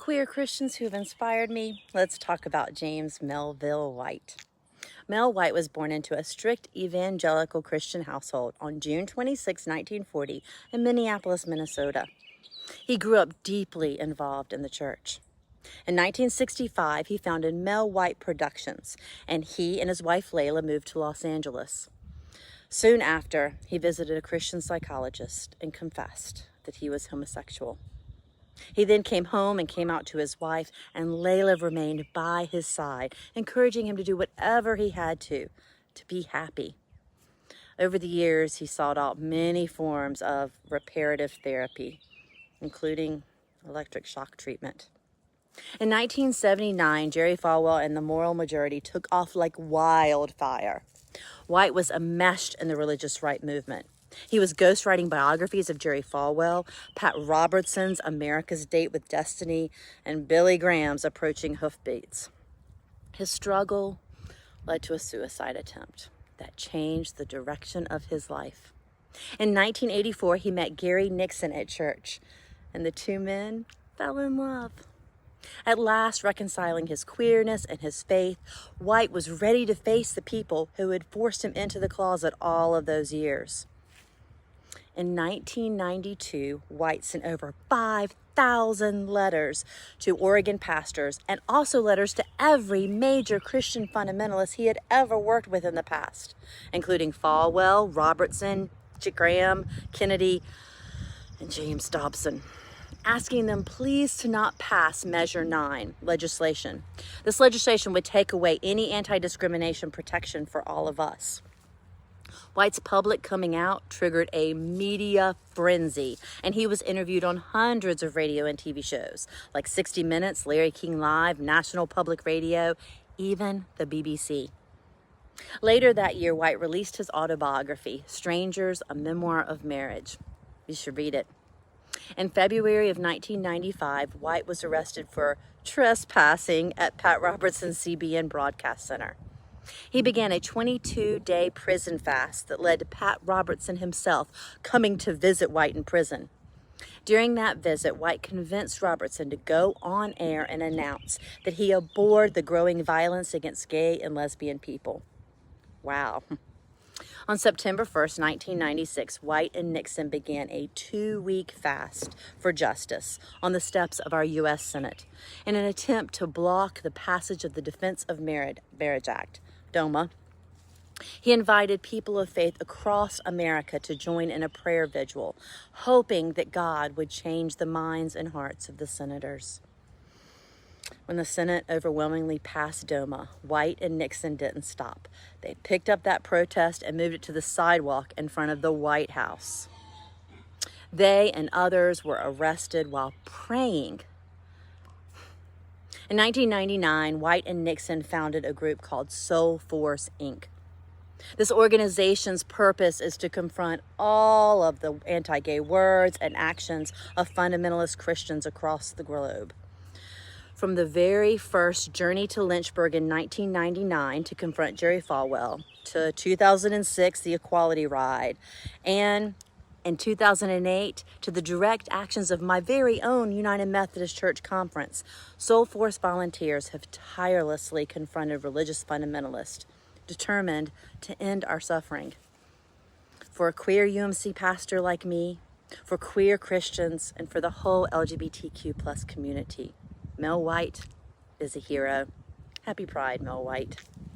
queer Christians who have inspired me, let's talk about James Melville White. Mel White was born into a strict evangelical Christian household on June 26, 1940 in Minneapolis, Minnesota. He grew up deeply involved in the church. In 1965, he founded Mel White Productions, and he and his wife Layla moved to Los Angeles. Soon after, he visited a Christian psychologist and confessed that he was homosexual. He then came home and came out to his wife, and Layla remained by his side, encouraging him to do whatever he had to be happy. Over the years, he sought out many forms of reparative therapy, including electric shock treatment. In 1979, Jerry Falwell and the Moral Majority took off like wildfire. White was enmeshed in the religious right movement. He was ghostwriting biographies of Jerry Falwell, Pat Robertson's America's Date with Destiny, and Billy Graham's Approaching Hoofbeats. His struggle led to a suicide attempt that changed the direction of his life. In 1984, he met Gary Nixon at church, and the two men fell in love. At last, reconciling his queerness and his faith, White was ready to face the people who had forced him into the closet all of those years. In 1992, White sent over 5,000 letters to Oregon pastors and also letters to every major Christian fundamentalist he had ever worked with in the past, including Falwell, Robertson, Graham, Kennedy, and James Dobson, asking them please to not pass Measure 9 legislation. This legislation would take away any anti-discrimination protection for all of us. White's public coming out triggered a media frenzy, and he was interviewed on hundreds of radio and TV shows, like 60 Minutes, Larry King Live, National Public Radio, even the BBC. Later that year, White released his autobiography, Strangers, A Memoir of Marriage. You should read it. In February of 1995, White was arrested for trespassing at Pat Robertson's CBN Broadcast Center. He began a 22-day prison fast that led to Pat Robertson himself coming to visit White in prison. During that visit, White convinced Robertson to go on air and announce that he abhorred the growing violence against gay and lesbian people. Wow. On September 1st, 1996, White and Nixon began a 2-week fast for justice on the steps of our U.S. Senate in an attempt to block the passage of the Defense of Marriage Act, DOMA. He invited people of faith across America to join in a prayer vigil, hoping that God would change the minds and hearts of the senators. When the Senate overwhelmingly passed DOMA, White and Nixon didn't stop. They picked up that protest and moved it to the sidewalk in front of the White House. They and others were arrested while praying. In 1999, White and Nixon founded a group called Soul Force, Inc. This organization's purpose is to confront all of the anti-gay words and actions of fundamentalist Christians across the globe. From the very first journey to Lynchburg in 1999 to confront Jerry Falwell, to 2006, the Equality Ride, and in 2008, to the direct actions of my very own United Methodist Church Conference, Soul Force volunteers have tirelessly confronted religious fundamentalists, determined to end our suffering. For a queer UMC pastor like me, for queer Christians, and for the whole LGBTQ plus community, Mel White is a hero. Happy Pride, Mel White.